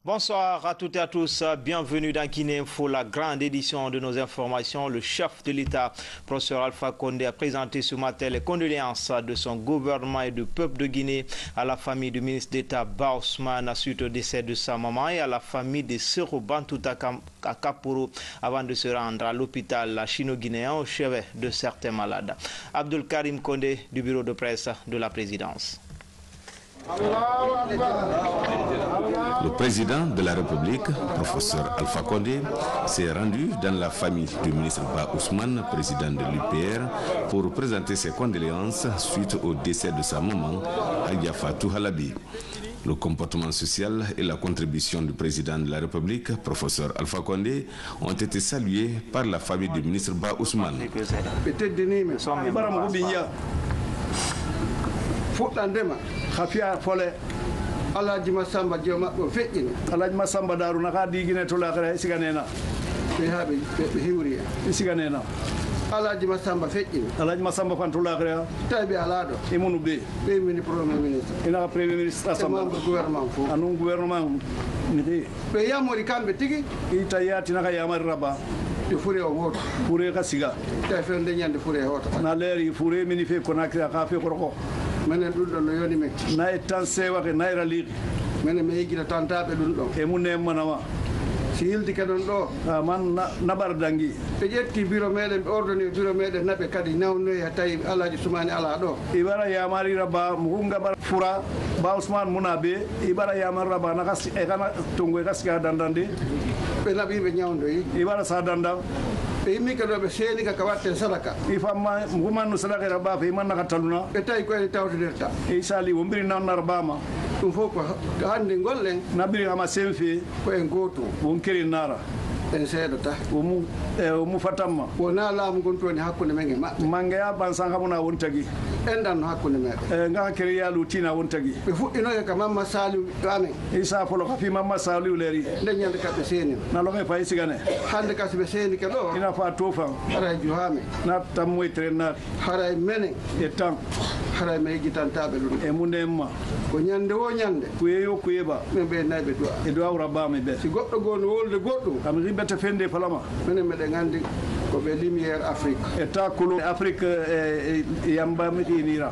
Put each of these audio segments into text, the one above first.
Bonsoir à toutes et à tous, bienvenue dans Guinée Info, la grande édition de nos informations. Le chef de l'État, professeur Alpha Condé, a présenté ce matin les condoléances de son gouvernement et du peuple de Guinée à la famille du ministre d'État Ba Ousmane à suite au décès de sa maman et à la famille de Sero Bantouta à Kaporo avant de se rendre à l'hôpital chino-guinéen au chevet de certains malades. Abdul Karim Condé du bureau de presse de la présidence. Le président de la République, professeur Alpha Condé, s'est rendu dans la famille du ministre Ba Ousmane, président de l'UPR, pour présenter ses condoléances suite au décès de sa maman, Aïdia Fatou Halabi. Le comportement social et la contribution du président de la République, professeur Alpha Condé, ont été salués par la famille du ministre Ba Ousmane. Khafia fole Alhaji Masamba Dioma ko feƴƴini Alhaji Masamba Daruna ka digine to lakara siganena be habe be hiwri siganena Alhaji Masamba feƴƴini Alhaji Masamba fan to lakara tabi alado e monu be mini premier ministre ina premier ministre asamba gouvernement fo anu gouvernement ni be yamori kambe tigi ita yati naka yamari raba de fure o woto fure ka siga ta fe ndanyande fure hoto na leri fure mini fe konakri ka fe ko menen ɗum ɗon no yoni men nayi tan sewake nayra liiɗi menen mi yiggita tantaɓe ɗum ɗon e munne manama si hildi ke ɗon ɗo man naɓar dangi ɓe ƴetti bureau meɗen ɓe ordoni bureau meɗen naɓe kadi nawnoyi ha tawi Alhaji Soumani ala ɗo iɓara yamarira ba mugungaɓa fura Ba Ousmane muna be iɓara yamarira ba naka e kana tongo e kasika dandande ɓe naɓiɓe ñawdoyi iɓara sa dandam ɓe yimmi ka ɗo ɓe seeni ka watte sadaka i famma gumanno sadaka ra ba fe manna ka taluna ɓe tawi koyene tawtodirta e sali wo mbiri nannar bama ɗum fof ko hande gollen nabiri hama senfe ko en goto won keri nara en seedata omu fatamma wona laamu gon tooni hakkude men e maɓɓe mangeya ban san kamuna won tagi enɗan no hakkude meɗen nga keri yalu tina won tagi ɓe fuɗɗinoke ka Mamma Saliou amen isa folo ka fi Mamma Saliou leri nde ñande kaɓe seeni naloɓe fayi sigane hande kasi ɓe seeni ke ɗo ina fa to fan haray juhame na tammoytere naati haray menen e tan haray mi yejjitantaɓe ɗum e mundemma ko ñande wo ñande kuyeyo kuyeba min ɓe nayɓe duwa e duwawra bami ɓe si goɗɗo goo no wolde goɗɗum kam riɓete fende palama minen meɗen andi ko ɓe lumiére Afrique e ta kolo Afrique yamba miɗinira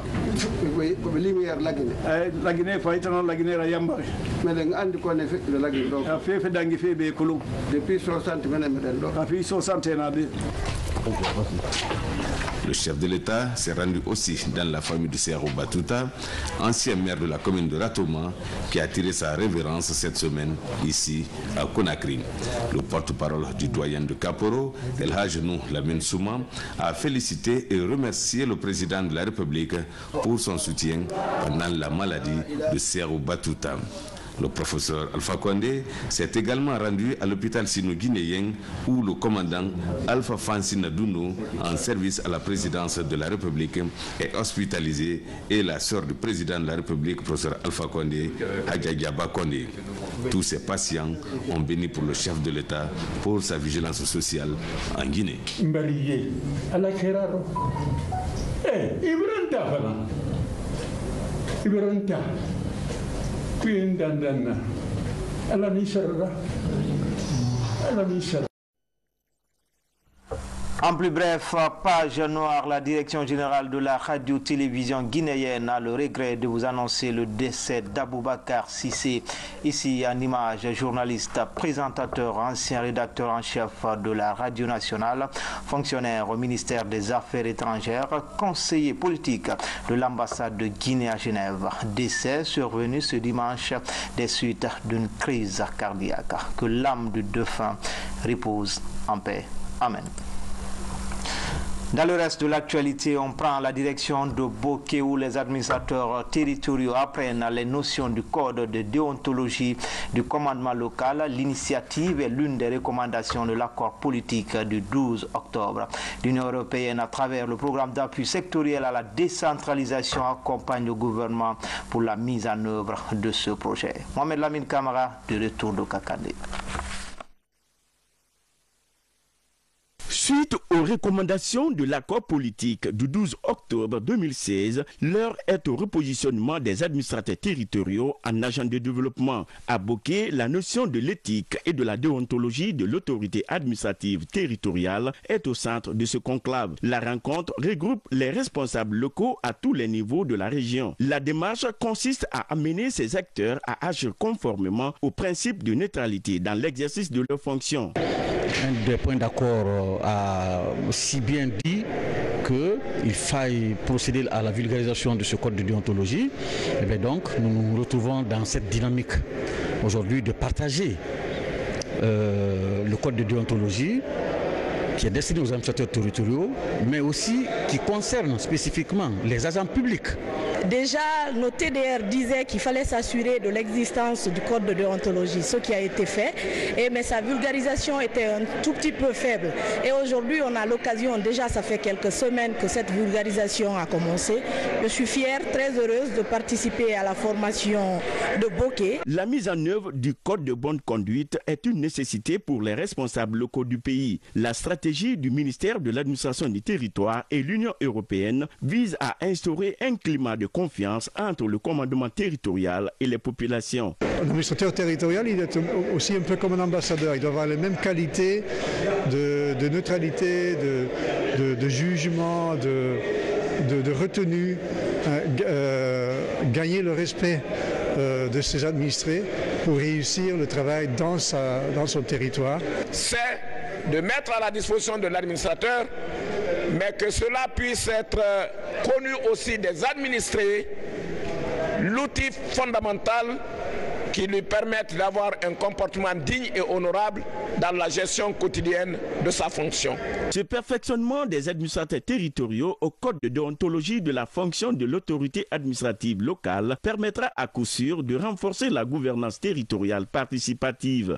koɓe lumiére lagine lagine fayi tan on laginera yambare meɗen andi kone feƴƴude lagine ɗo a fefe dangi fe ɓe kolum depuis 60 minen meɗen ɗo a fi 60 naɓe. Le chef de l'État s'est rendu aussi dans la famille de Sero Bantouta, ancien maire de la commune de Ratoma, qui a tiré sa révérence cette semaine ici à Conakry. Le porte-parole du doyen de Kaporo, El Hajnou Lamine Souma, a félicité et remercié le président de la République pour son soutien pendant la maladie de Sero Bantouta. Le professeur Alpha Condé s'est également rendu à l'hôpital sino-guinéen où le commandant Alpha Fansina Douno, en service à la présidence de la République, est hospitalisé et la sœur du président de la République, professeur Alpha Condé, Hadjadiaba Condé. Tous ces patients ont béni pour le chef de l'État pour sa vigilance sociale en Guinée. En plus bref, page noire, la direction générale de la radio-télévision guinéenne a le regret de vous annoncer le décès d'Aboubacar Cissé. Ici en image, journaliste, présentateur, ancien rédacteur en chef de la radio nationale, fonctionnaire au ministère des Affaires étrangères, conseiller politique de l'ambassade de Guinée à Genève. Décès survenu ce dimanche des suites d'une crise cardiaque. Que l'âme du défunt repose en paix. Amen. Dans le reste de l'actualité, on prend la direction de Bokeh où les administrateurs territoriaux apprennent les notions du code de déontologie du commandement local. L'initiative est l'une des recommandations de l'accord politique du 12 octobre. L'Union européenne, à travers le programme d'appui sectoriel à la décentralisation, accompagne le gouvernement pour la mise en œuvre de ce projet. Mohamed Lamine Camara, de retour de Kakandé. Suite au recommandation de l'accord politique du 12 octobre 2016, l'heure est au repositionnement des administrateurs territoriaux en agents de développement. À Boké, la notion de l'éthique et de la déontologie de l'autorité administrative territoriale est au centre de ce conclave. La rencontre regroupe les responsables locaux à tous les niveaux de la région. La démarche consiste à amener ces acteurs à agir conformément au principe de neutralité dans l'exercice de leurs fonctions. Un des points d'accord a si bien dit qu'il faille procéder à la vulgarisation de ce code de déontologie. Et bien donc, nous nous retrouvons dans cette dynamique aujourd'hui de partager le code de déontologie qui est destiné aux administrateurs territoriaux, mais aussi qui concerne spécifiquement les agents publics. Déjà, nos TDR disaient qu'il fallait s'assurer de l'existence du code de déontologie, ce qui a été fait, mais sa vulgarisation était un tout petit peu faible. Et aujourd'hui, on a l'occasion, déjà ça fait quelques semaines que cette vulgarisation a commencé. Je suis fière, très heureuse de participer à la formation de Boké. La mise en œuvre du code de bonne conduite est une nécessité pour les responsables locaux du pays. La stratégie du ministère de l'administration du territoire et l'Union européenne vise à instaurer un climat de confiance entre le commandement territorial et les populations. L'administrateur territorial, il est aussi un peu comme un ambassadeur. Il doit avoir les mêmes qualités de neutralité, de jugement, de retenue, gagner le respect de ses administrés pour réussir le travail dans son territoire. C'est de mettre à la disposition de l'administrateur, mais que cela puisse être connu aussi des administrés, l'outil fondamental qui lui permette d'avoir un comportement digne et honorable dans la gestion quotidienne de sa fonction. Ce perfectionnement des administrateurs territoriaux au code de déontologie de la fonction de l'autorité administrative locale permettra à coup sûr de renforcer la gouvernance territoriale participative.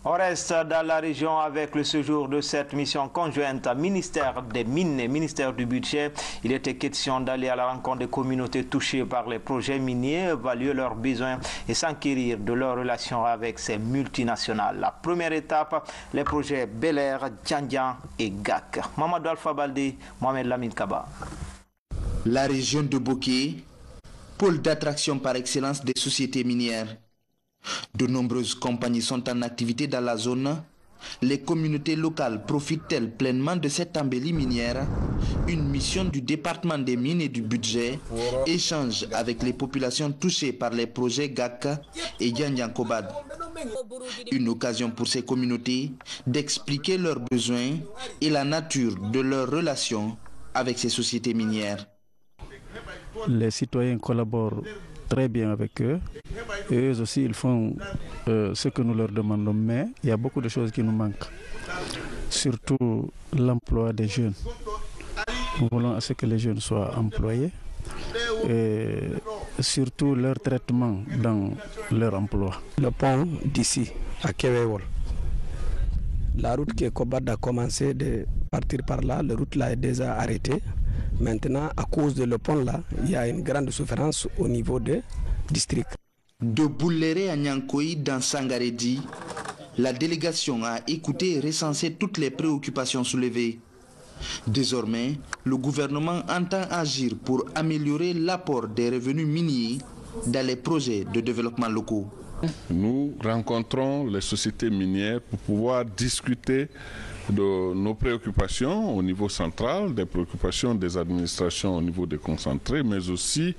On reste dans la région avec le séjour de cette mission conjointe ministère des Mines et ministère du Budget. Il était question d'aller à la rencontre des communautés touchées par les projets miniers, évaluer leurs besoins et s'enquérir de leurs relations avec ces multinationales. La première étape, les projets Bel Air, Djandian et GAC. Mamadou Alpha Baldé, Mohamed Lamine Kaba. La région de Boké, pôle d'attraction par excellence des sociétés minières. De nombreuses compagnies sont en activité dans la zone. Les communautés locales profitent-elles pleinement de cette embellie minière? Une mission du département des mines et du budget échange avec les populations touchées par les projets GAC et Djandian-Kobad. Une occasion pour ces communautés d'expliquer leurs besoins et la nature de leurs relations avec ces sociétés minières. Les citoyens collaborent très bien avec eux. Et eux aussi, ils font ce que nous leur demandons. Mais il y a beaucoup de choses qui nous manquent. Surtout l'emploi des jeunes. Nous voulons à ce que les jeunes soient employés. Et surtout leur traitement dans leur emploi. Le pont d'ici, à Kewewol. La route qui est Kobad a commencé de partir par là. La route là est déjà arrêtée. Maintenant, à cause de le pont là, il y a une grande souffrance au niveau des districts. De Bouléré à Nyankoy dans Sangaredi, la délégation a écouté et recensé toutes les préoccupations soulevées. Désormais, le gouvernement entend agir pour améliorer l'apport des revenus miniers dans les projets de développement locaux. Nous rencontrons les sociétés minières pour pouvoir discuter de nos préoccupations au niveau central, des préoccupations des administrations au niveau déconcentré, mais aussi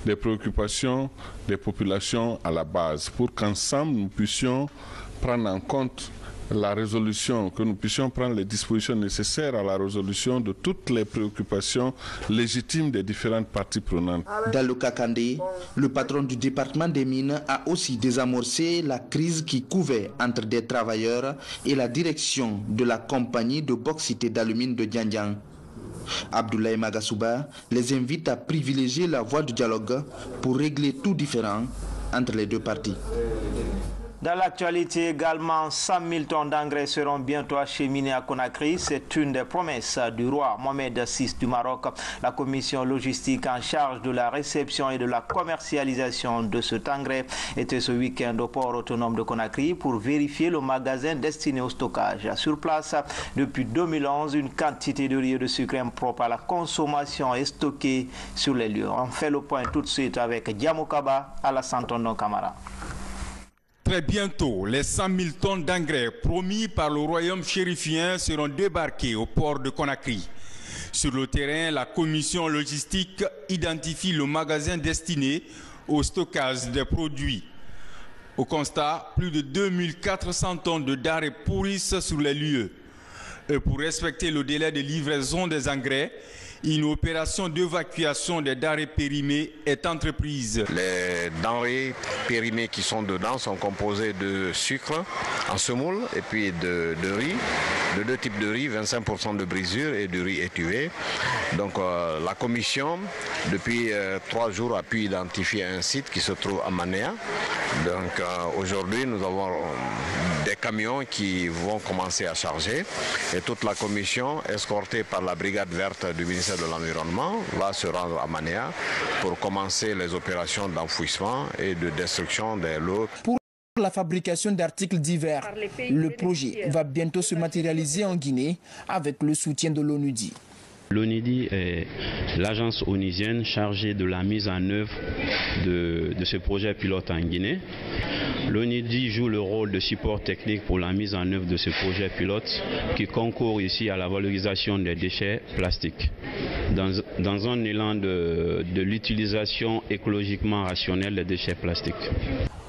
des préoccupations des populations à la base, pour qu'ensemble nous puissions prendre en compte la résolution, que nous puissions prendre les dispositions nécessaires à la résolution de toutes les préoccupations légitimes des différentes parties prenantes. Dans le Kakandé, le patron du département des mines a aussi désamorcé la crise qui couvait entre des travailleurs et la direction de la compagnie de bauxite et d'alumine de Djandian. Abdoulaye Magasouba les invite à privilégier la voie du dialogue pour régler tout différend entre les deux parties. Dans l'actualité également, 100 000 tonnes d'engrais seront bientôt acheminés à Conakry. C'est une des promesses du roi Mohamed VI du Maroc. La commission logistique en charge de la réception et de la commercialisation de cet engrais était ce week-end au port autonome de Conakry pour vérifier le magasin destiné au stockage. Sur place, depuis 2011, une quantité de riz et de sucre impropre à la consommation est stockée sur les lieux. On fait le point tout de suite avec Diamo Kaba à la Santondo Camara. Très bientôt, les 100 000 tonnes d'engrais promis par le royaume chérifien seront débarqués au port de Conakry. Sur le terrain, la commission logistique identifie le magasin destiné au stockage des produits. Au constat, plus de 2400 tonnes de denrées pourrissent sur les lieux. Et pour respecter le délai de livraison des engrais, une opération d'évacuation des denrées périmées est entreprise. Les denrées périmées qui sont dedans sont composées de sucre en semoule et puis de riz, de deux types de riz, 25% de brisure et de riz étuvé. Donc la commission, depuis 3 jours, a pu identifier un site qui se trouve à Manéa. Donc aujourd'hui, nous avons des camions qui vont commencer à charger et toute la commission, escortée par la brigade verte du ministère de l'Environnement, va se rendre à Manéa pour commencer les opérations d'enfouissement et de destruction des lots. Pour la fabrication d'articles divers, le projet va bientôt se matérialiser en Guinée avec le soutien de l'ONUDI. L'ONUDI est l'agence onusienne chargée de la mise en œuvre de ce projet pilote en Guinée. L'ONUDI joue le rôle de support technique pour la mise en œuvre de ce projet pilote qui concourt ici à la valorisation des déchets plastiques dans un élan de l'utilisation écologiquement rationnelle des déchets plastiques.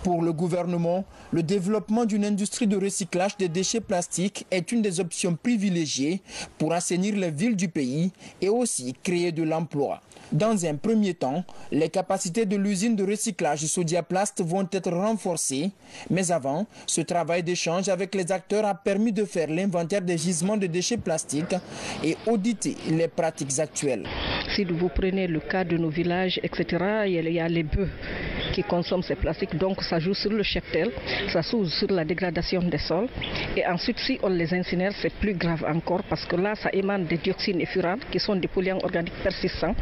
Pour le gouvernement, le développement d'une industrie de recyclage des déchets plastiques est une des options privilégiées pour assainir les villes du pays et aussi créer de l'emploi. Dans un premier temps, les capacités de l'usine de recyclage Sodiaplast vont être renforcées. Mais avant, ce travail d'échange avec les acteurs a permis de faire l'inventaire des gisements de déchets plastiques et auditer les pratiques actuelles. Si vous prenez le cas de nos villages, etc., il y a les bœufs qui consomment ces plastiques, donc ça joue sur le cheptel, ça joue sur la dégradation des sols. Et ensuite, si on les incinère, c'est plus grave encore parce que là, ça émane des dioxines et furanes qui sont des polluants organiques persistants.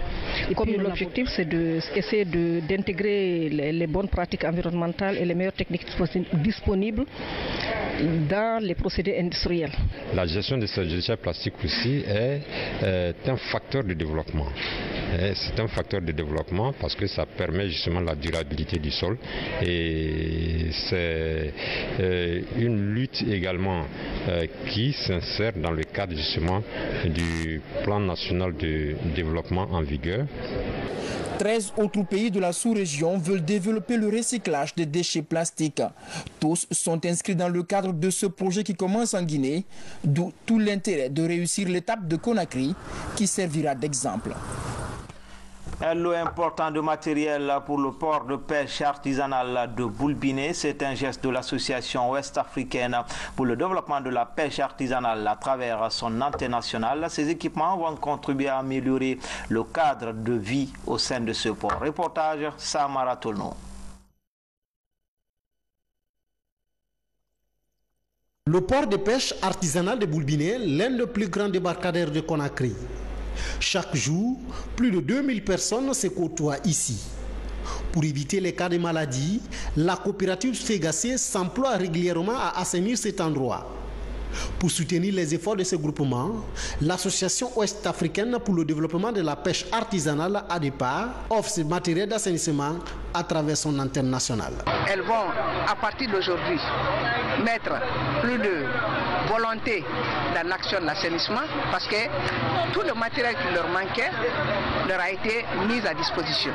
Et puis l'objectif, c'est d'essayer d'intégrer les bonnes pratiques environnementales et les meilleures techniques disponibles dans les procédés industriels. La gestion de ces déchets plastiques aussi est un facteur de développement. C'est un facteur de développement parce que ça permet justement la durabilité du sol et c'est une lutte également qui s'insère dans le cadre justement du plan national de développement en vigueur. 13 autres pays de la sous-région veulent développer le recyclage des déchets plastiques. Tous sont inscrits dans le cadre de ce projet qui commence en Guinée, d'où tout l'intérêt de réussir l'étape de Conakry qui servira d'exemple. Un lot important de matériel pour le port de pêche artisanal de Boulbiné. C'est un geste de l'association ouest-africaine pour le développement de la pêche artisanale à travers son antenne nationale. Ces équipements vont contribuer à améliorer le cadre de vie au sein de ce port. Reportage Samara Tolno. Le port de pêche artisanal de Boulbiné, l'un des plus grands débarcadères de Conakry. Chaque jour, plus de 2000 personnes se côtoient ici. Pour éviter les cas de maladie, la coopérative Fégacé s'emploie régulièrement à assainir cet endroit. Pour soutenir les efforts de ce groupement, l'association ouest-africaine pour le développement de la pêche artisanale ADEPA offre ce matériel d'assainissement à travers son antenne nationale. Elles vont, à partir d'aujourd'hui, mettre plus de volonté dans l'action de l'assainissement parce que tout le matériel qui leur manquait leur a été mis à disposition.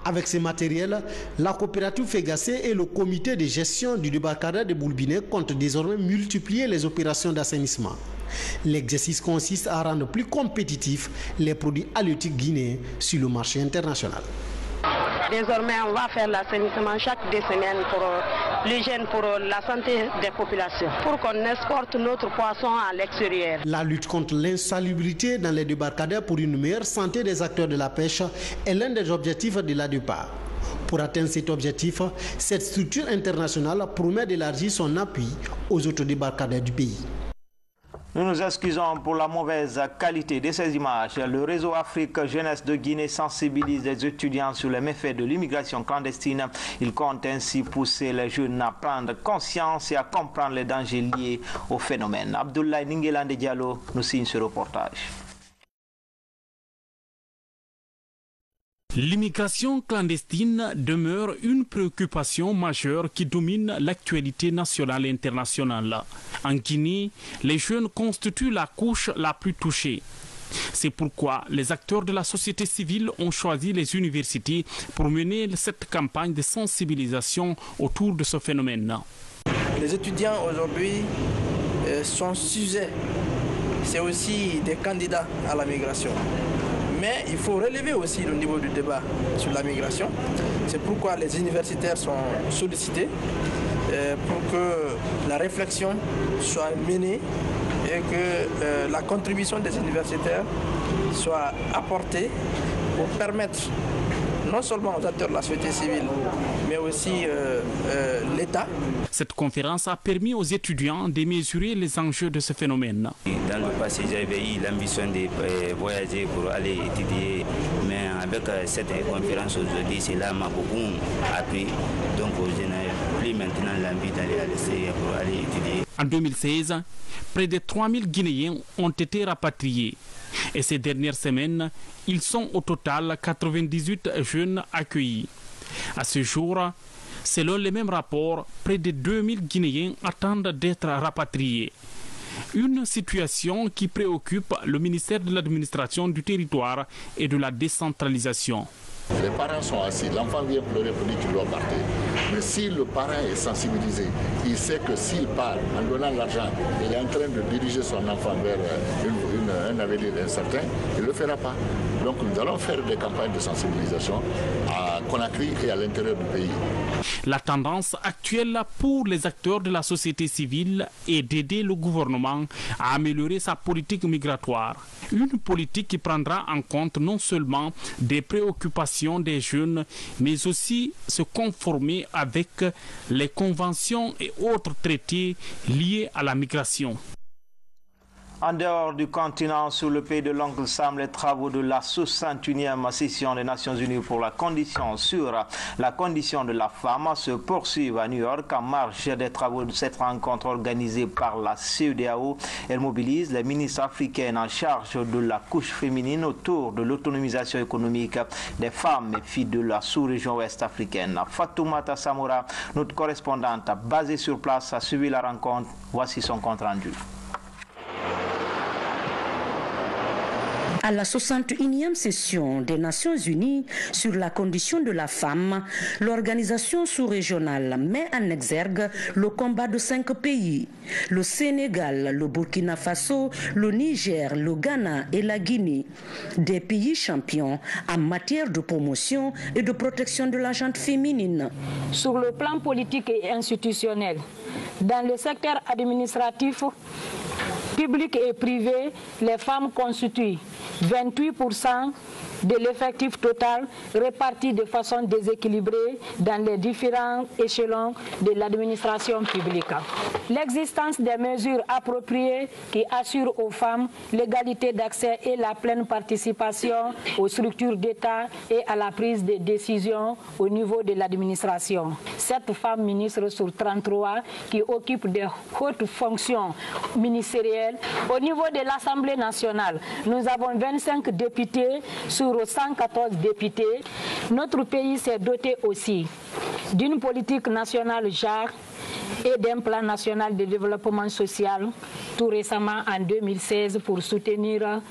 Avec ces matériels, la coopérative Fégacé et le comité de gestion du débarcadère de Boulbiné comptent désormais multiplier les opérations d'assainissement. L'exercice consiste à rendre plus compétitifs les produits halieutiques guinéens sur le marché international. Désormais, on va faire l'assainissement chaque 2 semaines pour l'hygiène, pour la santé des populations, pour qu'on exporte notre poisson à l'extérieur. La lutte contre l'insalubrité dans les débarcadères pour une meilleure santé des acteurs de la pêche est l'un des objectifs de l'ADEPA. Pour atteindre cet objectif, cette structure internationale promet d'élargir son appui aux autres débarcadères du pays. Nous nous excusons pour la mauvaise qualité de ces images. Le réseau Afrique Jeunesse de Guinée sensibilise les étudiants sur les méfaits de l'immigration clandestine. Il compte ainsi pousser les jeunes à prendre conscience et à comprendre les dangers liés au phénomène. Abdoulaye Ningelande Diallo nous signe ce reportage. L'immigration clandestine demeure une préoccupation majeure qui domine l'actualité nationale et internationale. En Guinée, les jeunes constituent la couche la plus touchée. C'est pourquoi les acteurs de la société civile ont choisi les universités pour mener cette campagne de sensibilisation autour de ce phénomène. Les étudiants aujourd'hui sont sujets, c'est aussi des candidats à la migration. Mais il faut relever aussi le niveau du débat sur la migration. C'est pourquoi les universitaires sont sollicités pour que la réflexion soit menée et que la contribution des universitaires soit apportée pour permettre non seulement aux acteurs de la société civile, mais aussi l'État. Cette conférence a permis aux étudiants de mesurer les enjeux de ce phénomène. Dans le passé, j'avais eu l'ambition de voyager pour aller étudier, mais avec cette conférence aujourd'hui, cela m'a beaucoup appris. Donc je n'ai plus maintenant l'envie d'aller à l'extérieur pour aller étudier. En 2016, près de 3000 Guinéens ont été rapatriés. Et ces dernières semaines, ils sont au total 98 jeunes accueillis. À ce jour, selon les mêmes rapports, près de 2000 Guinéens attendent d'être rapatriés. Une situation qui préoccupe le ministère de l'administration du territoire et de la décentralisation. Les parents sont assis, l'enfant vient pleurer pour dire qu'il doit partir. Mais si le parent est sensibilisé, il sait que s'il part en donnant l'argent, il est en train de diriger son enfant vers un avenir incertain, il ne le fera pas. Donc nous allons faire des campagnes de sensibilisation à Conakry et à l'intérieur du pays. La tendance actuelle pour les acteurs de la société civile est d'aider le gouvernement à améliorer sa politique migratoire. Une politique qui prendra en compte non seulement des préoccupations des jeunes, mais aussi se conformer avec les conventions et autres traités liés à la migration. En dehors du continent, sur le pays de l'Oncle Sam, les travaux de la 61e session des Nations Unies pour la condition sur la condition de la femme se poursuivent à New York en marge des travaux de cette rencontre organisée par la CEDEAO. Elle mobilise les ministres africaines en charge de la couche féminine autour de l'autonomisation économique des femmes et filles de la sous-région ouest africaine. Fatoumata Samoura, notre correspondante basée sur place, a suivi la rencontre. Voici son compte rendu. À la 61e session des Nations Unies sur la condition de la femme, l'organisation sous-régionale met en exergue le combat de 5 pays, le Sénégal, le Burkina Faso, le Niger, le Ghana et la Guinée, des pays champions en matière de promotion et de protection de la gente féminine. Sur le plan politique et institutionnel, dans le secteur administratif, public et privé, les femmes constituent 28% de l'effectif total réparti de façon déséquilibrée dans les différents échelons de l'administration publique. L'existence des mesures appropriées qui assurent aux femmes l'égalité d'accès et la pleine participation aux structures d'État et à la prise de décisions au niveau de l'administration. 7 femmes ministres sur 33 qui occupent de hautes fonctions ministérielles. Au niveau de l'Assemblée nationale, nous avons 25 députés sur 114 députés. Notre pays s'est doté aussi d'une politique nationale genre et d'un plan national de développement social tout récemment en 2016 pour soutenir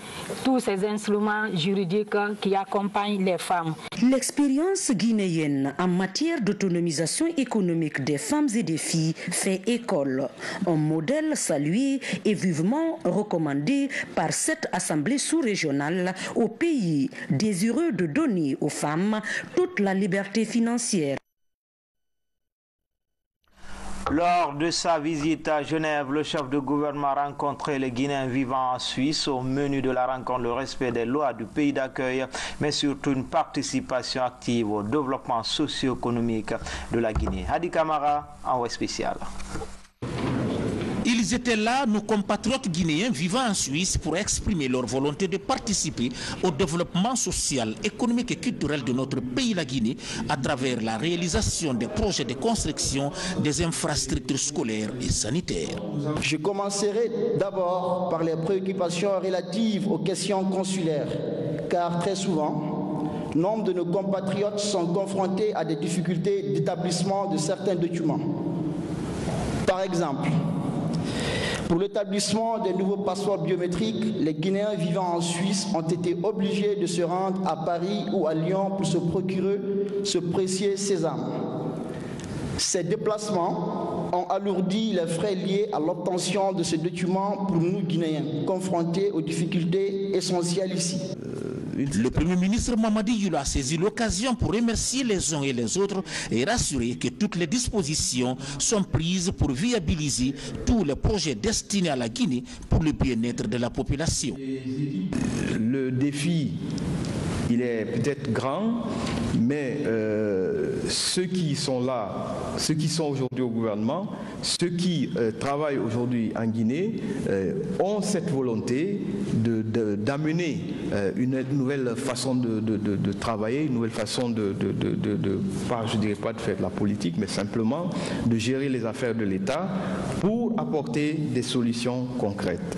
tous ces instruments juridiques qui accompagnent les femmes. L'expérience guinéenne en matière d'autonomisation économique des femmes et des filles fait école. Un modèle salué et vivement recommandé par cette assemblée sous-régionale au pays désireux de donner aux femmes toute la liberté financière. Lors de sa visite à Genève, le chef de gouvernement a rencontré les Guinéens vivant en Suisse. Au menu de la rencontre, le respect des lois du pays d'accueil, mais surtout une participation active au développement socio-économique de la Guinée. Hadi Kamara, envoyé spécial. Ils étaient là, nos compatriotes guinéens vivant en Suisse, pour exprimer leur volonté de participer au développement social, économique et culturel de notre pays, la Guinée, à travers la réalisation des projets de construction des infrastructures scolaires et sanitaires. Je commencerai d'abord par les préoccupations relatives aux questions consulaires, car très souvent, nombre de nos compatriotes sont confrontés à des difficultés d'établissement de certains documents. Par exemple, pour l'établissement des nouveaux passeports biométriques, les Guinéens vivant en Suisse ont été obligés de se rendre à Paris ou à Lyon pour se procurer ce précieux sésame. Ces déplacements ont alourdi les frais liés à l'obtention de ce document pour nous Guinéens, confrontés aux difficultés essentielles ici. Le Premier ministre Mamadi Youla a saisi l'occasion pour remercier les uns et les autres et rassurer que toutes les dispositions sont prises pour viabiliser tous les projets destinés à la Guinée pour le bien-être de la population. Le défi, il est peut-être grand, mais ceux qui sont là, ceux qui sont aujourd'hui au gouvernement, ceux qui travaillent aujourd'hui en Guinée ont cette volonté d'amener une nouvelle façon de travailler, une nouvelle façon je dirais pas de faire de la politique, mais simplement de gérer les affaires de l'État pour apporter des solutions concrètes.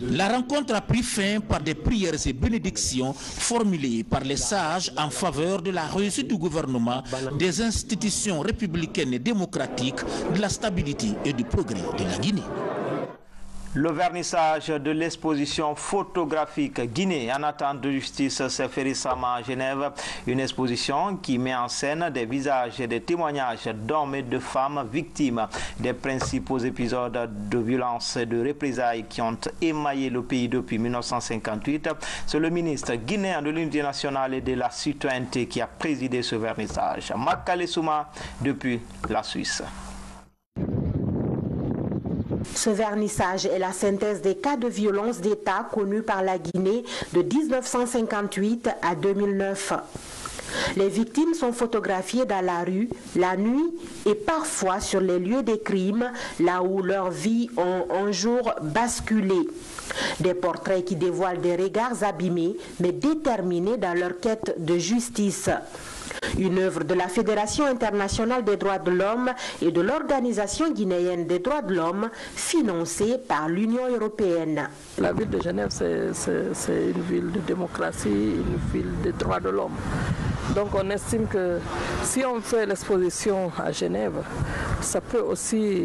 La rencontre a pris fin par des prières et bénédictions formulées par les sages en faveur de la réussite du gouvernement, des institutions républicaines et démocratiques, de la stabilité et du progrès de la Guinée. Le vernissage de l'exposition photographique Guinée en attente de justice s'est fait récemment à Genève. Une exposition qui met en scène des visages et des témoignages d'hommes et de femmes victimes des principaux épisodes de violence et de représailles qui ont émaillé le pays depuis 1958. C'est le ministre guinéen de l'Unité nationale et de la citoyenneté qui a présidé ce vernissage. Makale Souma depuis la Suisse. Ce vernissage est la synthèse des cas de violence d'État connus par la Guinée de 1958 à 2009. Les victimes sont photographiées dans la rue, la nuit et parfois sur les lieux des crimes, là où leurs vies ont un jour basculé. Des portraits qui dévoilent des regards abîmés mais déterminés dans leur quête de justice. Une œuvre de la Fédération internationale des droits de l'homme et de l'Organisation guinéenne des droits de l'homme, financée par l'Union européenne. La ville de Genève, c'est une ville de démocratie, une ville des droits de l'homme. Donc on estime que si on fait l'exposition à Genève, ça peut aussi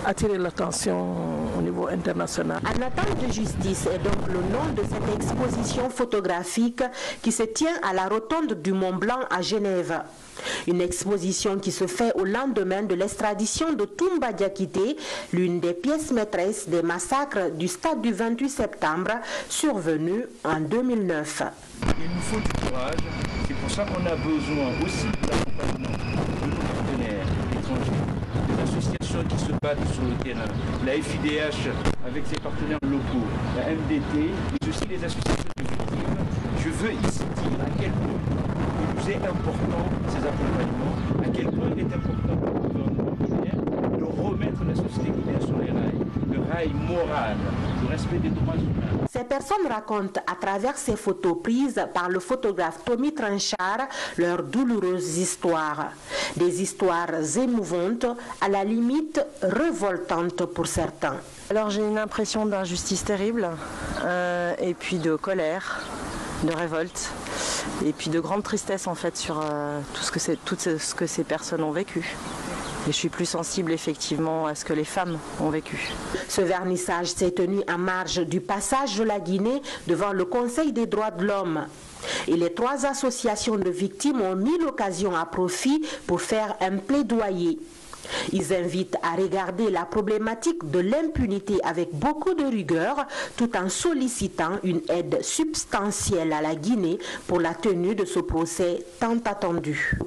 attirer l'attention au niveau international. En attente de justice est donc le nom de cette exposition photographique qui se tient à la rotonde du Mont Blanc à Genève. Une exposition qui se fait au lendemain de l'extradition de Toumba Diakité, l'une des pièces maîtresses des massacres du stade du 28 septembre survenus en 2009. Il nous faut du courage, c'est pour ça qu'on a besoin aussi de l'accompagnement de nos partenaires étrangers, des associations qui se battent sur le terrain, la FIDH avec ses partenaires locaux, la MDT, mais aussi les associations de victimes. Je veux ici dire à quel point il nous est important ces accompagnements, à quel point il est important pour le gouvernement guinéen de remettre la société guinéenne sur les rails, le rail moral, le respect des droits humains. Ces personnes racontent à travers ces photos prises par le photographe Tommy Tranchard leurs douloureuses histoires. Des histoires émouvantes, à la limite révoltantes pour certains. Alors j'ai une impression d'injustice terrible et puis de colère, de révolte et puis de grande tristesse en fait sur tout ce que ces personnes ont vécu. Et je suis plus sensible effectivement à ce que les femmes ont vécu. Ce vernissage s'est tenu en marge du passage de la Guinée devant le Conseil des droits de l'homme. Et les 3 associations de victimes ont mis l'occasion à profit pour faire un plaidoyer. Ils invitent à regarder la problématique de l'impunité avec beaucoup de rigueur, tout en sollicitant une aide substantielle à la Guinée pour la tenue de ce procès tant attendu.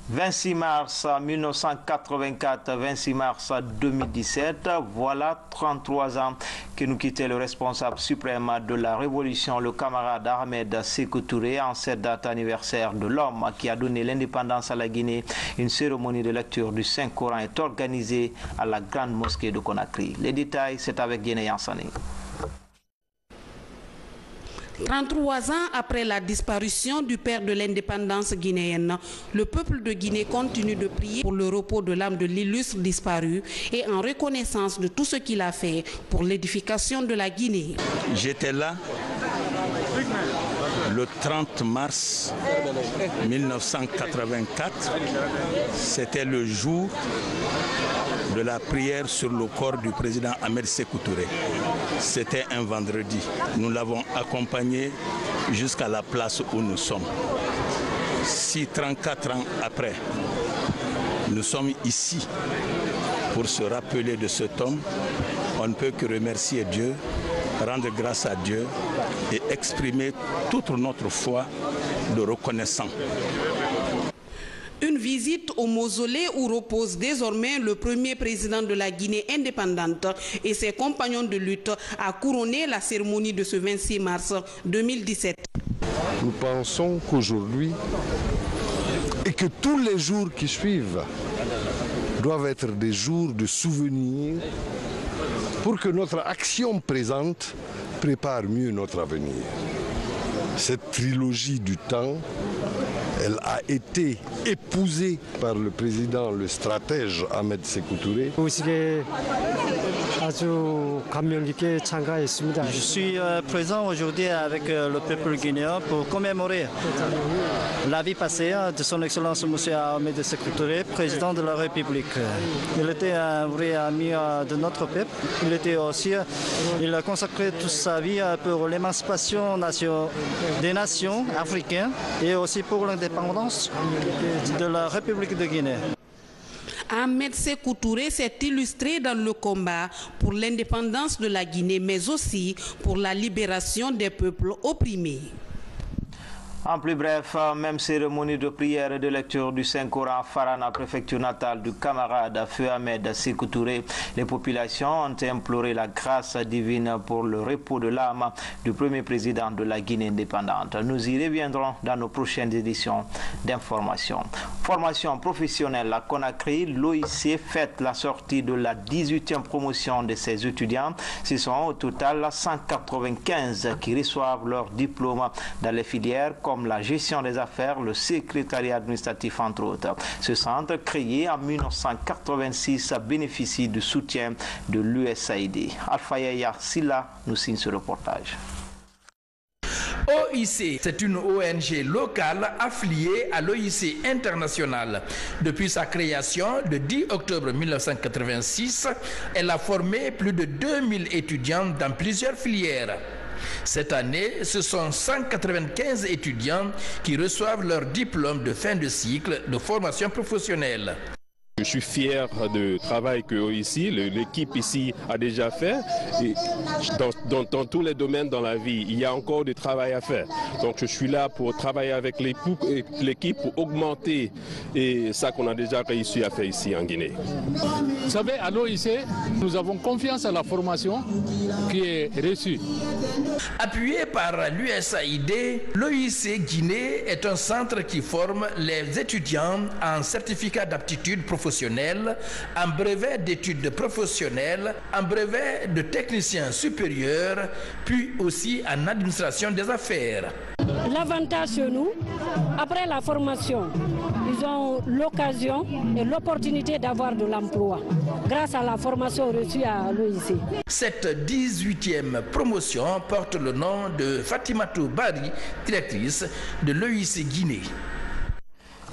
26 mars 1984, 26 mars 2017, voilà 33 ans que nous quittait le responsable suprême de la révolution, le camarade Ahmed Sékou Touré. En cette date anniversaire de l'homme qui a donné l'indépendance à la Guinée, une cérémonie de lecture du Saint-Coran est organisée à la grande mosquée de Conakry. Les détails, c'est avec Guinée Yansani. 33 ans après la disparition du père de l'indépendance guinéenne, le peuple de Guinée continue de prier pour le repos de l'âme de l'illustre disparu et en reconnaissance de tout ce qu'il a fait pour l'édification de la Guinée. J'étais là le 30 mars 1984. C'était le jour de la prière sur le corps du président Ahmed Sékou Touré. C'était un vendredi. Nous l'avons accompagné jusqu'à la place où nous sommes. Si 34 ans après, nous sommes ici pour se rappeler de cet homme, on ne peut que remercier Dieu, rendre grâce à Dieu et exprimer toute notre foi de reconnaissance. Une visite au mausolée où repose désormais le premier président de la Guinée indépendante et ses compagnons de lutte a couronné la cérémonie de ce 26 mars 2017. Nous pensons qu'aujourd'hui et que tous les jours qui suivent doivent être des jours de souvenirs pour que notre action présente prépare mieux notre avenir. Cette trilogie du temps, elle a été épousée par le président, le stratège Ahmed Sékou Touré. Je suis présent aujourd'hui avec le peuple guinéen pour commémorer la vie passée de son Excellence M. Ahmed Sékou Touré, président de la République. Il était un vrai ami de notre peuple. Il a consacré toute sa vie pour l'émancipation des nations africaines et aussi pour l'indépendance de la République de Guinée. Ahmed Sékou Touré s'est illustré dans le combat pour l'indépendance de la Guinée, mais aussi pour la libération des peuples opprimés. En plus bref, même cérémonie de prière et de lecture du Saint-Coran à Farana, préfecture natale du camarade Feu Ahmed Sékou Touré. Les populations ont imploré la grâce divine pour le repos de l'âme du premier président de la Guinée indépendante. Nous y reviendrons dans nos prochaines éditions d'information. Formation professionnelle à Conakry, l'OIC fête la sortie de la 18e promotion de ses étudiants. Ce sont au total 195 qui reçoivent leur diplôme dans les filières comme la gestion des affaires, le secrétariat administratif entre autres. Ce centre, créé en 1986, bénéficie du soutien de l'USAID. Alpha Yaya Silla nous signe ce reportage. OIC, c'est une ONG locale affiliée à l'OIC international. Depuis sa création le 10 octobre 1986, elle a formé plus de 2000 étudiants dans plusieurs filières. Cette année, ce sont 195 étudiants qui reçoivent leur diplôme de fin de cycle de formation professionnelle. Je suis fier du travail que ici, l'équipe ici a déjà fait. Et dans tous les domaines dans la vie, il y a encore du travail à faire. Donc je suis là pour travailler avec l'équipe pour augmenter ça qu'on a déjà réussi à faire ici en Guinée. Vous savez, à l'OIC, nous avons confiance à la formation qui est reçue. Appuyé par l'USAID, l'OIC Guinée est un centre qui forme les étudiants en certificat d'aptitude professionnelle, en brevet d'études professionnelles, en brevet de technicien supérieur, puis aussi en administration des affaires. L'avantage chez nous, après la formation, ils ont l'occasion et l'opportunité d'avoir de l'emploi grâce à la formation reçue à l'OIC. Cette 18e promotion porte le nom de Fatimatou Bari, directrice de l'OIC Guinée.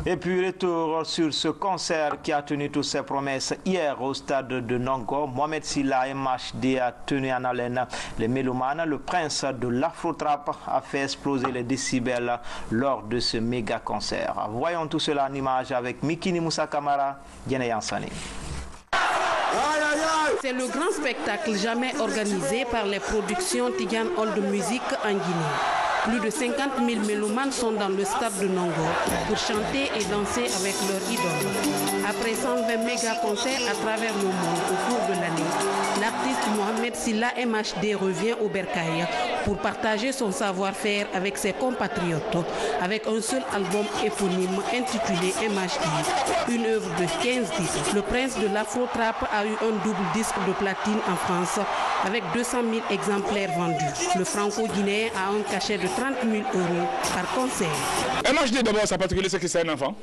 Et puis retour sur ce concert qui a tenu toutes ses promesses hier au stade de Nongo. Mohamed Silla MHD a tenu en haleine les mélomanes. Le prince de l'Afro-Trap a fait exploser les décibels lors de ce méga concert. Voyons tout cela en image avec Mikini Moussa Kamara, Guinée Yansani. C'est le grand spectacle jamais organisé par les productions Tidiane Old Music en Guinée. Plus de 50 000 mélomanes sont dans le stade de Nongo pour chanter et danser avec leur idole. Après 120 méga-concerts à travers le monde au cours de l'année, l'artiste Mohamed Silla MHD revient au Bercail pour partager son savoir-faire avec ses compatriotes avec un seul album éponyme intitulé MHD, une œuvre de 15 titres. Le prince de l'Afro-Trap a eu un double disque de platine en France avec 200 000 exemplaires vendus. Le franco-guinéen a un cachet de 30 000 € par concert. MHD d'abord, sa particularité, c'est que c'est un enfant.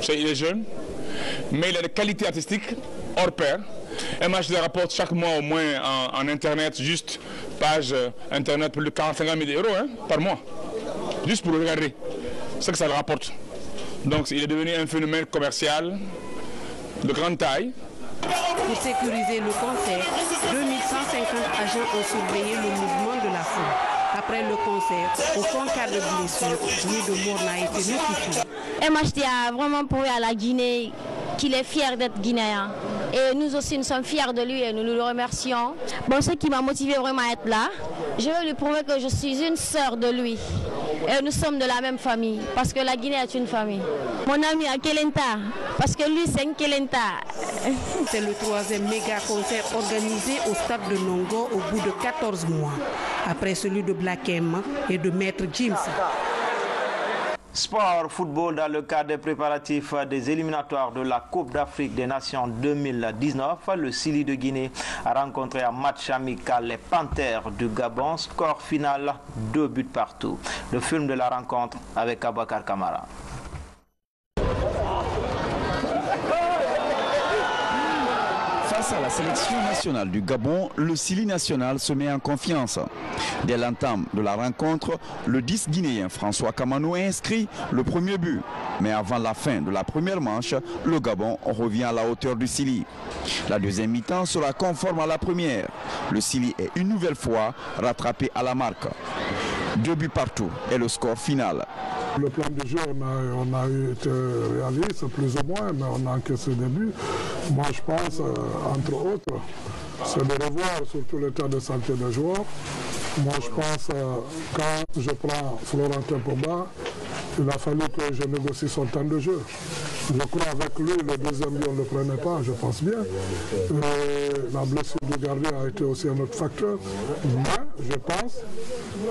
Il est jeune, mais il a des qualités artistiques hors pair. MHD rapporte chaque mois au moins en internet, juste page internet, plus de 45 000 € par mois. Juste pour le regarder. C'est ce que ça le rapporte. Donc il est devenu un phénomène commercial de grande taille. Pour sécuriser le concert, 2150 agents ont surveillé le mouvement de la foule. Après le concert, aucun cas de blessure ni de mort n'a été notifié. MHD a vraiment prouvé à la Guinée qu'il est fier d'être guinéen. Et nous aussi, nous sommes fiers de lui et nous le remercions. Bon, ce qui m'a motivé vraiment à être là, je veux lui prouver que je suis une sœur de lui. Et nous sommes de la même famille, parce que la Guinée est une famille. Mon ami à Kelenta, parce que lui c'est un Kelenta. C'est le 3e méga concert organisé au stade de Nongo au bout de 14 mois, après celui de Black M et de Maître James. Sport, football dans le cadre des préparatifs des éliminatoires de la Coupe d'Afrique des Nations 2019. Le Sili de Guinée a rencontré un match amical les Panthères du Gabon. Score final 2 buts partout. Le film de la rencontre avec Abakar Kamara. Face à la sélection nationale du Gabon, le Sili national se met en confiance. Dès l'entame de la rencontre, le 10 guinéen François Kamanou a inscrit le premier but. Mais avant la fin de la première manche, le Gabon revient à la hauteur du Sili. La deuxième mi-temps sera conforme à la première. Le Sili est une nouvelle fois rattrapé à la marque. 2 buts partout et le score final. Le plan de jeu, on a été réaliste plus ou moins, mais on a encaissé des buts. Moi, je pense, entre autres, c'est de revoir surtout l'état de santé des joueurs. Moi, je pense, quand je prends Florentin Pogba, il a fallu que je négocie son temps de jeu. Je crois avec lui, le deuxième but, on ne le prenait pas, je pense bien. La blessure du gardien a été aussi un autre facteur. Mais je pense,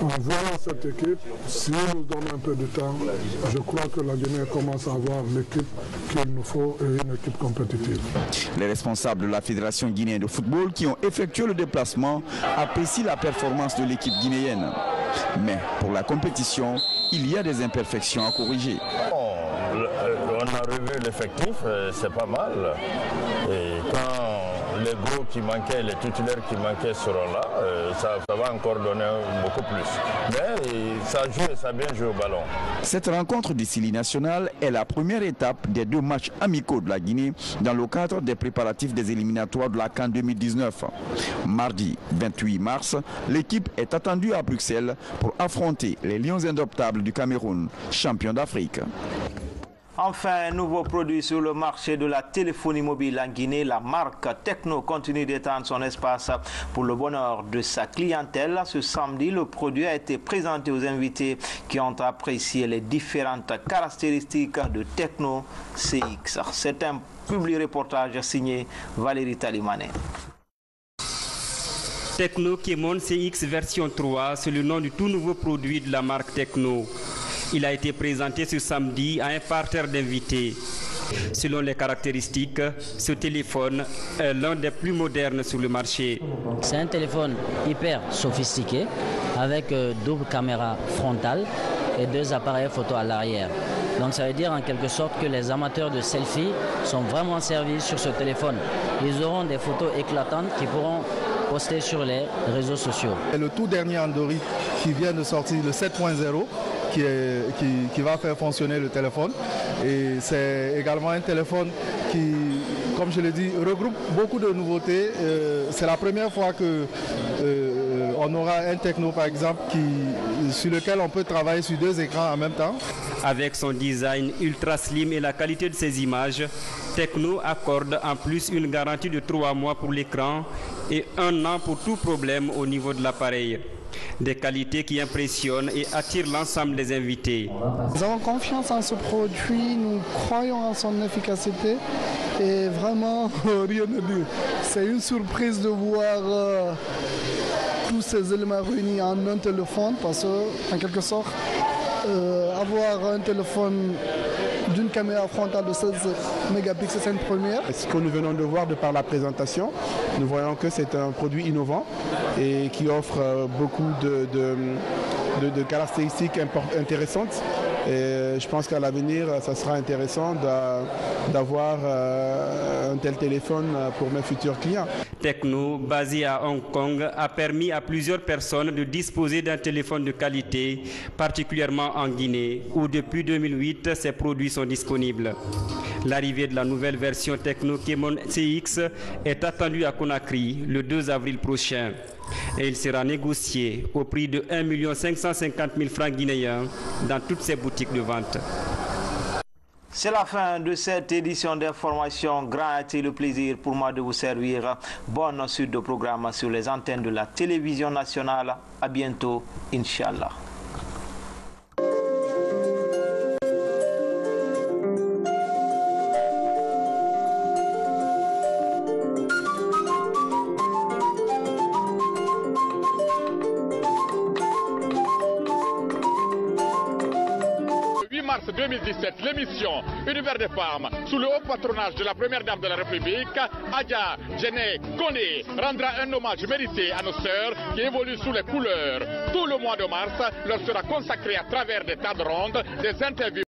en voyant cette équipe, si on nous donne un peu de temps, je crois que la Guinée commence à avoir l'équipe qu'il nous faut et une équipe compétitive. Les responsables de la Fédération guinéenne de football qui ont effectué le déplacement apprécient la performance de l'équipe guinéenne. Mais pour la compétition, il y a des imperfections à corriger. On a revu l'effectif, c'est pas mal. Et quand les gros qui manquaient, les titulaires qui manquaient seront là, ça va encore donner beaucoup plus. Mais ça joue et ça a bien joué au ballon. Cette rencontre du Sili national est la première étape des 2 matchs amicaux de la Guinée dans le cadre des préparatifs des éliminatoires de la CAN 2019. Mardi 28 mars, l'équipe est attendue à Bruxelles pour affronter les Lions indoptables du Cameroun, champions d'Afrique. Enfin, un nouveau produit sur le marché de la téléphonie mobile en Guinée. La marque Tecno continue d'étendre son espace pour le bonheur de sa clientèle. Ce samedi, le produit a été présenté aux invités qui ont apprécié les différentes caractéristiques de Tecno CX. C'est un publi-reportage signé Valérie Talimane. Tecno Kémon CX version 3, c'est le nom du tout nouveau produit de la marque Tecno. Il a été présenté ce samedi à un parterre d'invités. Selon les caractéristiques, ce téléphone est l'un des plus modernes sur le marché. C'est un téléphone hyper sophistiqué avec double caméra frontale et 2 appareils photo à l'arrière. Donc ça veut dire en quelque sorte que les amateurs de selfie sont vraiment servis sur ce téléphone. Ils auront des photos éclatantes qui pourront poster sur les réseaux sociaux. Et le tout dernier Android qui vient de sortir, le 7.0, qui va faire fonctionner le téléphone. Et c'est également un téléphone qui, comme je l'ai dit, regroupe beaucoup de nouveautés. C'est la première fois que on aura un Tecno, par exemple, sur lequel on peut travailler sur 2 écrans en même temps. Avec son design ultra slim et la qualité de ses images, Tecno accorde en plus une garantie de 3 mois pour l'écran et 1 an pour tout problème au niveau de l'appareil. Des qualités qui impressionnent et attirent l'ensemble des invités. Nous avons confiance en ce produit, nous croyons en son efficacité et vraiment rien à dire. C'est une surprise de voir tous ces éléments réunis en un téléphone parce que, en quelque sorte, avoir un téléphone d'une caméra frontale de 16 mégapixels, c'est une première. Ce que nous venons de voir de par la présentation, nous voyons que c'est un produit innovant et qui offre beaucoup de caractéristiques intéressantes. Et je pense qu'à l'avenir, ça sera intéressant d'avoir un tel téléphone pour mes futurs clients. Tecno, basé à Hong Kong, a permis à plusieurs personnes de disposer d'un téléphone de qualité, particulièrement en Guinée, où depuis 2008, ces produits sont disponibles. L'arrivée de la nouvelle version Tecno Camon CX est attendue à Conakry le 2 avril prochain. Et il sera négocié au prix de 1 550 000 francs guinéens dans toutes ces boutiques de vente. C'est la fin de cette édition d'information. Grand a été le plaisir pour moi de vous servir. Bonne suite de programme sur les antennes de la télévision nationale. À bientôt, Inch'Allah. Mars 2017, l'émission Univers des femmes, sous le haut patronage de la première dame de la République, Adja Djené Kone, rendra un hommage mérité à nos sœurs qui évoluent sous les couleurs. Tout le mois de mars leur sera consacré à travers des tables rondes, des interviews.